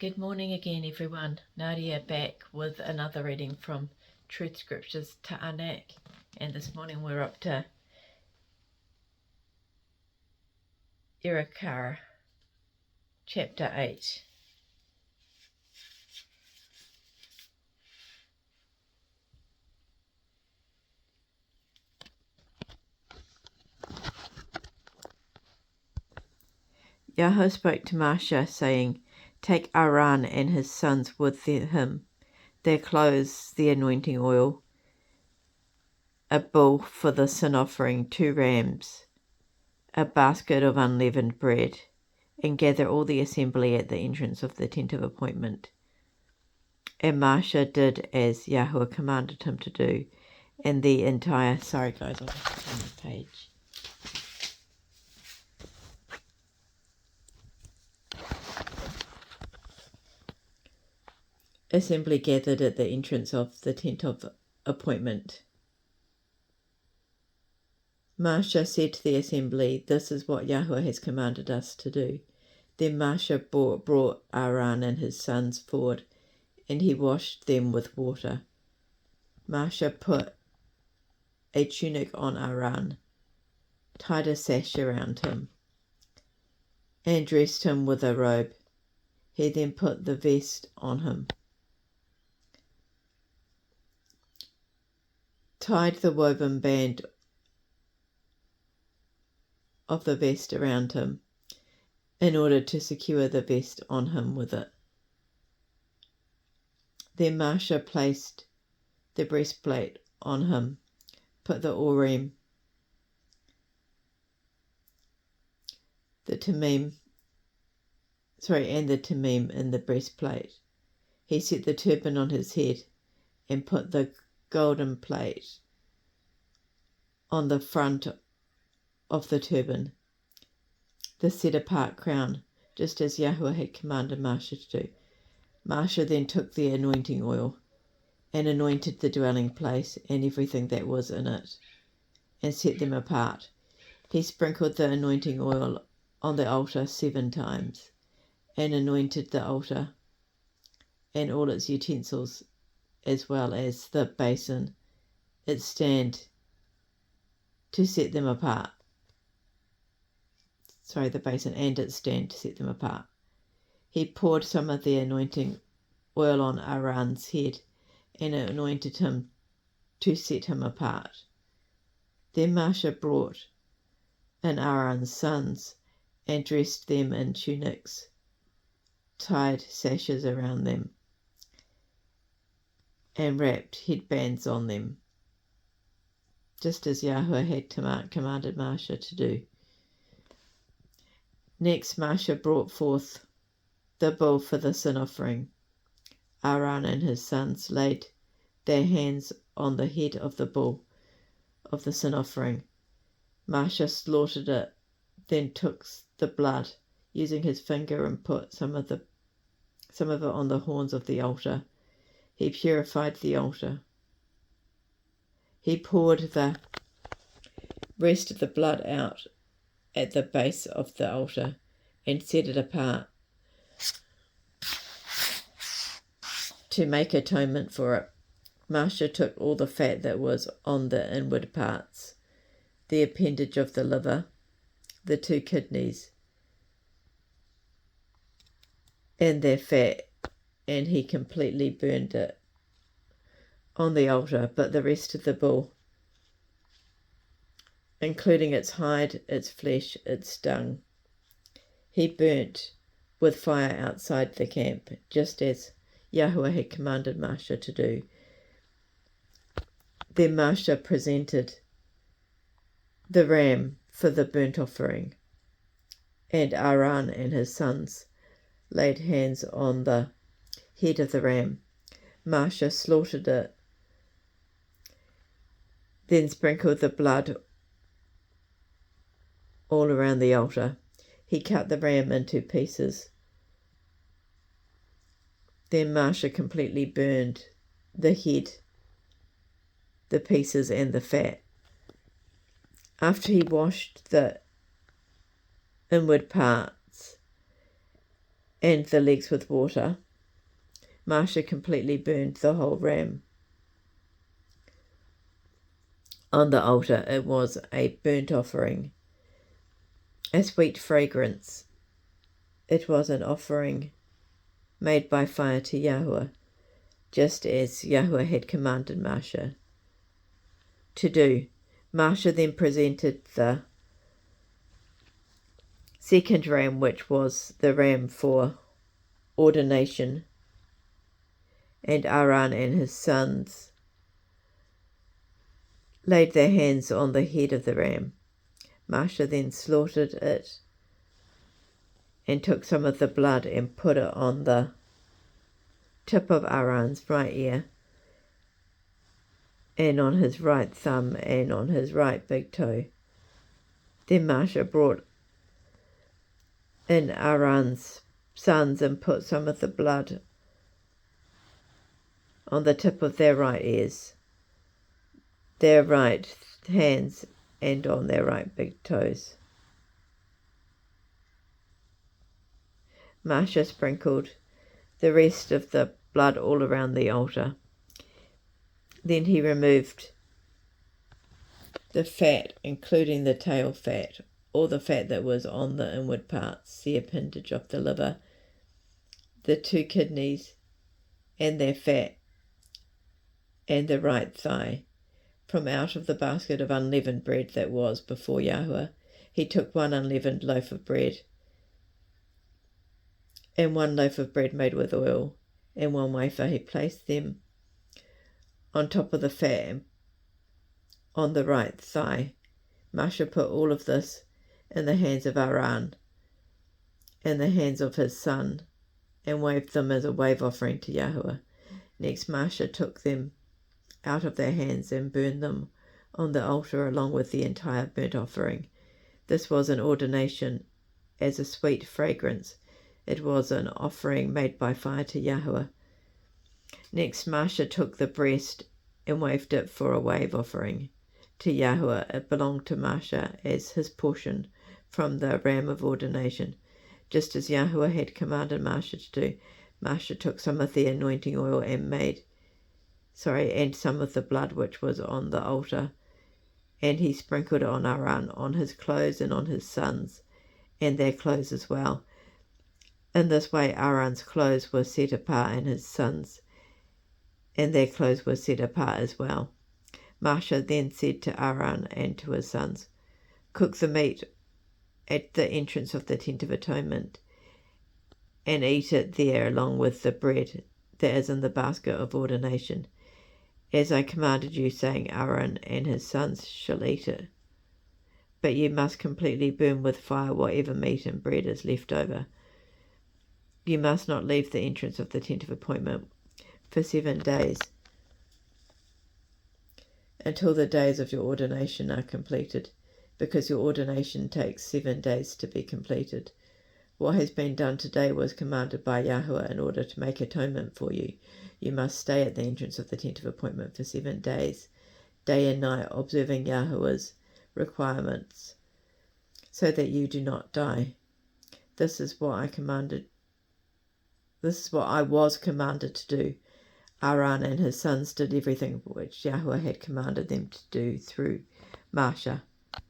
Good morning again, everyone. Nadia back with another reading from Truth Scriptures Ta'anak, and this morning we're up to Uiyqara, chapter 8. Yahweh spoke to Moshe, saying, "Take Aaron and his sons with him, their clothes, the anointing oil, a bull for the sin offering, 2 rams, a basket of unleavened bread, and gather all the assembly at the entrance of the tent of appointment." And Moshe did as Yahweh commanded him to do, and the entire... Sorry guys, I'll just turn the page. Assembly gathered at the entrance of the tent of appointment. Moshe said to the assembly, "This is what Yahweh has commanded us to do." Then Moshe brought Aaron and his sons forward, and he washed them with water. Moshe put a tunic on Aaron, tied a sash around him, and dressed him with a robe. He then put the vest on him, tied the woven band of the vest around him, in order to secure the vest on him with it. Then Moshe placed the breastplate on him, put the Urim, the Tamim in the breastplate. He set the turban on his head and put the golden plate on the front of the turban, the set-apart crown, just as Yahweh had commanded Moshe to do. Moshe then took the anointing oil and anointed the dwelling place and everything that was in it, and set them apart. He sprinkled the anointing oil on the altar 7 times, and anointed the altar and all its utensils, as well as the basin, its stand, to set them apart. The basin and its stand to set them apart. He poured some of the anointing oil on Aaron's head and anointed him to set him apart. Then Moshe brought in Aaron's sons and dressed them in tunics, tied sashes around them, and wrapped headbands on them, just as Yahweh had commanded Moshe to do. Next Moshe brought forth the bull for the sin offering. Aaron and his sons laid their hands on the head of the bull of the sin offering. Moshe slaughtered it, then took the blood using his finger and put some of it on the horns of the altar. He purified the altar. He poured the rest of the blood out at the base of the altar and set it apart to make atonement for it. Moshe took all the fat that was on the inward parts, the appendage of the liver, the 2 kidneys, and their fat, and he completely burned it on the altar, but the rest of the bull, including its hide, its flesh, its dung, he burnt with fire outside the camp, just as Yahweh had commanded Moshe to do. Then Moshe presented the ram for the burnt offering, and Aaron and his sons laid hands on the head of the ram. Moshe slaughtered it, then sprinkled the blood all around the altar. He cut the ram into pieces. Then Moshe completely burned the head, the pieces, and the fat. After he washed the inward parts and the legs with water. Masha completely burned the whole ram on the altar. It was a burnt offering, a sweet fragrance. It was an offering made by fire to Yahweh, just as Yahweh had commanded Masha to do. Masha then presented the second ram, which was the ram for ordination, and Aaron and his sons laid their hands on the head of the ram. Masha then slaughtered it and took some of the blood and put it on the tip of Aaron's right ear and on his right thumb and on his right big toe. Then Masha brought in Aaron's sons and put some of the blood on the tip of their right ears, their right hands, and on their right big toes. Masha sprinkled the rest of the blood all around the altar. Then he removed the fat, including the tail fat, all the fat that was on the inward parts, the appendage of the liver, the 2 kidneys, and their fat, and the right thigh, from out of the basket of unleavened bread that was before Yahweh. He took 1 unleavened loaf of bread, and 1 loaf of bread made with oil, and 1 wafer. He placed them on top of the fat on the right thigh. Masha put all of this in the hands of Aaron and the hands of his son, and waved them as a wave offering to Yahweh. Next, Masha took them out of their hands and burned them on the altar along with the entire burnt offering. This was an ordination as a sweet fragrance. It was an offering made by fire to Yahweh. Next, Masha took the breast and waved it for a wave offering to Yahweh. It belonged to Masha as his portion from the ram of ordination. Just as Yahweh had commanded Masha to do, Masha took some of the anointing oil and some of the blood which was on the altar, and he sprinkled it on Aaron, on his clothes and on his sons, and their clothes as well. In this way Aaron's clothes were set apart, and his sons and their clothes were set apart as well. Masha then said to Aaron and to his sons, "Cook the meat at the entrance of the tent of atonement, and eat it there along with the bread that is in the basket of ordination, as I commanded you, saying, Aaron and his sons shall eat it. But you must completely burn with fire whatever meat and bread is left over. You must not leave the entrance of the tent of appointment for 7 days, until the days of your ordination are completed, because your ordination takes 7 days to be completed. What has been done today was commanded by Yahweh in order to make atonement for you. You must stay at the entrance of the tent of appointment for 7 days, day and night, observing Yahweh's requirements, so that you do not die. This is what I was commanded to do. Aaron and his sons did everything which Yahweh had commanded them to do through Masha.